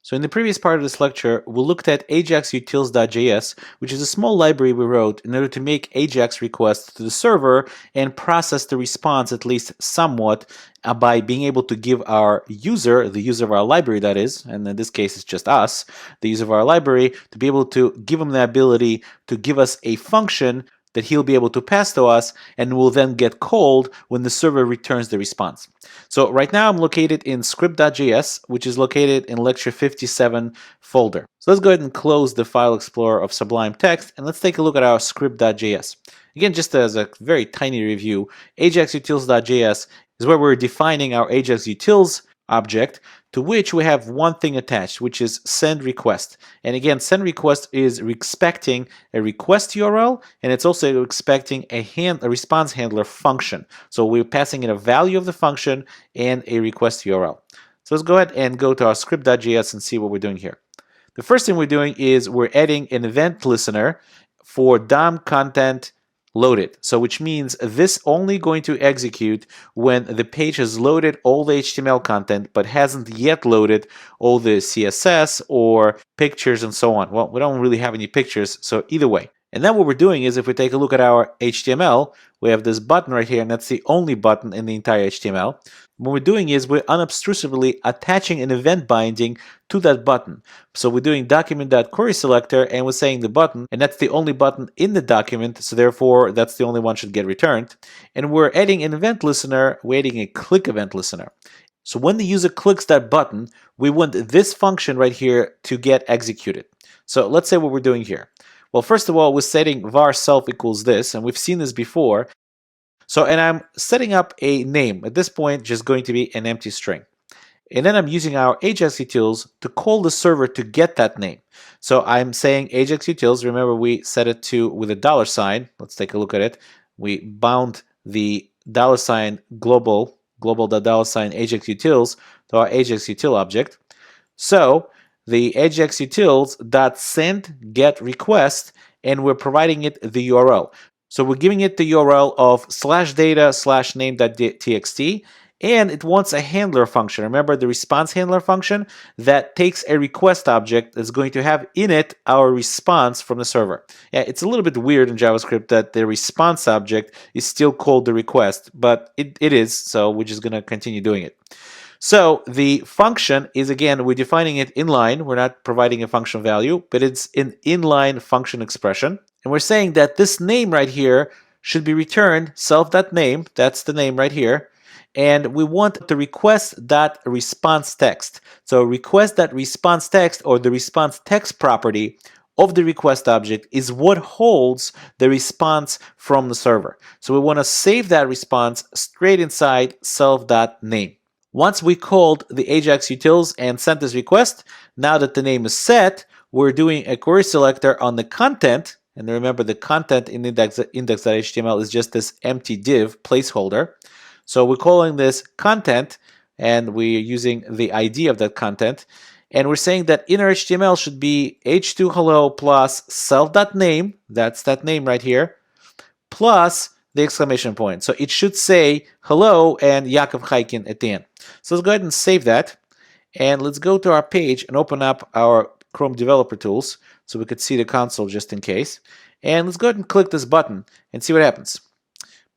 So in the previous part of this lecture, we looked at Ajax utils.js, which is a small library we wrote in order to make Ajax requests to the server and process the response at least somewhat by being able to give our user, the user of our library that is, and in this case it's just us, the user of our library, to be able to give him the ability to give us a function that he'll be able to pass to us and will then get called when the server returns the response. So right now I'm located in script.js, which is located in lecture 57 folder. So let's go ahead and close the file explorer of Sublime Text and let's take a look at our script.js. Again, just as a very tiny review, ajaxutils.js is where we're defining our Ajax utils object, to which we have one thing attached, which is send request. And again, send request is expecting a request URL, and it's also expecting a response handler function. So we're passing in a value of the function and a request URL. So let's go ahead and go to our script.js and see what we're doing here. The first thing we're doing is we're adding an event listener for DOM content loaded. So which means this only going to execute when the page has loaded all the HTML content but hasn't yet loaded all the CSS or pictures and so on. Well, we don't really have any pictures, so either way. And then what we're doing is if we take a look at our HTML, we have this button right here, and that's the only button in the entire HTML. What we're doing is we're unobtrusively attaching an event binding to that button. So we're doing document.querySelector and we're saying the button, and that's the only button in the document, so therefore that's the only one should get returned. And we're adding an event listener, we're adding a click event listener. So when the user clicks that button, we want this function right here to get executed. So let's say what we're doing here. Well, first of all, we're setting var self equals this, and we've seen this before. So, and I'm setting up a name. At this point, just going to be an empty string. And then I'm using our Ajax utils to call the server to get that name. So I'm saying Ajax utils, remember we set it to with a $sign. Let's take a look at it. We bound the $sign global.$sign Ajax utils to our Ajax util object. So the Ajax utils dot send get request, and we're providing it the URL. So we're giving it the URL of /data/name.txt, and it wants a handler function. Remember the response handler function that takes a request object that's going to have in it our response from the server. Yeah, it's a little bit weird in JavaScript that the response object is still called the request, but it is, so we're just going to continue doing it. So the function is, again, we're defining it inline. We're not providing a function value, but it's an inline function expression. And we're saying that this name right here should be returned self.name. That's the name right here. And we want the request.response text. So request.response text, or the response text property of the request object, is what holds the response from the server. So we want to save that response straight inside self.name. Once we called the Ajax utils and sent this request, now that the name is set, we're doing a query selector on the content. And remember, the content in index.html is just this empty div placeholder. So we're calling this content, and we're using the ID of that content. And we're saying that inner HTML should be h2 hello plus self.name, that's that name right here, plus the exclamation point. So it should say hello and Yakov Chaikin at the end. So let's go ahead and save that. And let's go to our page and open up our Chrome Developer Tools so we could see the console just in case. And let's go ahead and click this button and see what happens.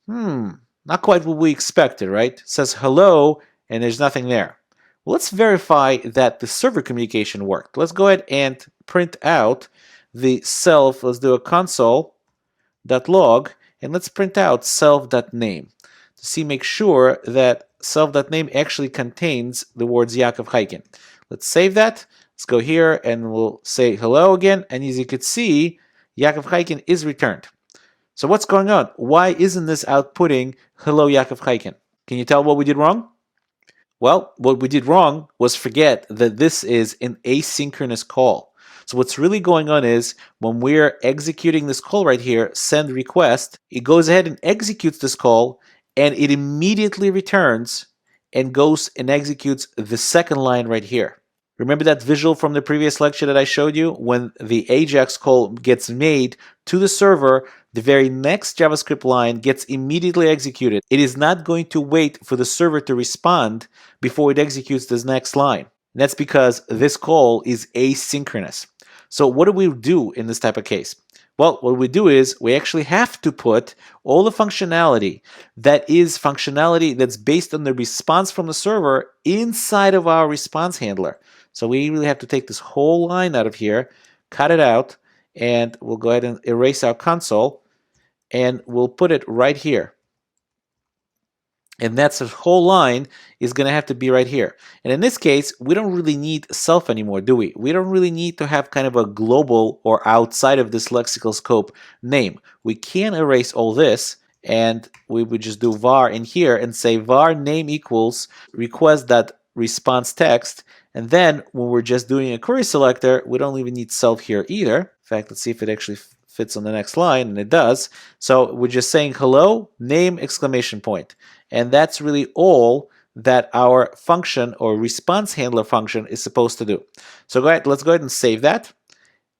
Not quite what we expected, right? It says hello and there's nothing there. Well, let's verify that the server communication worked. Let's go ahead and print out the self. Let's do a console.log. And let's print out self.name to make sure that self.name actually contains the words Yakov Chaikin. Let's save that. Let's go here and we'll say hello again. And as you can see, Yakov Chaikin is returned. So what's going on? Why isn't this outputting hello Yakov Chaikin? Can you tell what we did wrong? Well, what we did wrong was forget that this is an asynchronous call. So what's really going on is when we're executing this call right here, send request, it goes ahead and executes this call, and it immediately returns and goes and executes the second line right here. Remember that visual from the previous lecture that I showed you? When the Ajax call gets made to the server, the very next JavaScript line gets immediately executed. It is not going to wait for the server to respond before it executes this next line. And that's because this call is asynchronous. So what do we do in this type of case? Well, what we do is we actually have to put all the functionality that is functionality that's based on the response from the server inside of our response handler. So we really have to take this whole line out of here, cut it out, and we'll go ahead and erase our console, and we'll put it right here. And that's the whole line is going to have to be right here. And in this case, we don't really need self anymore, do we? We don't really need to have kind of a global or outside of this lexical scope name. We can erase all this, and we would just do var in here and say var name equals request.response text. And then when we're just doing a query selector, we don't even need self here either. In fact, let's see if it actually fits on the next line, and it does. So we're just saying hello, name, exclamation point. And that's really all that our function or response handler function is supposed to do. So let's go ahead and save that.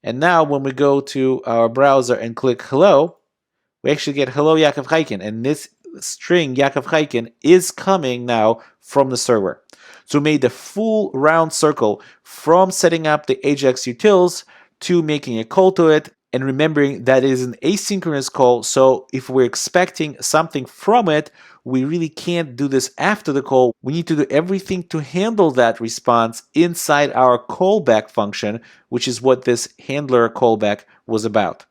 And now when we go to our browser and click hello, we actually get hello Yaakov Chaikin. And this string Yaakov Chaikin is coming now from the server. So we made the full round circle from setting up the Ajax utils to making a call to it, and remembering that it is an asynchronous call, so if we're expecting something from it, we really can't do this after the call. We need to do everything to handle that response inside our callback function, which is what this handler callback was about.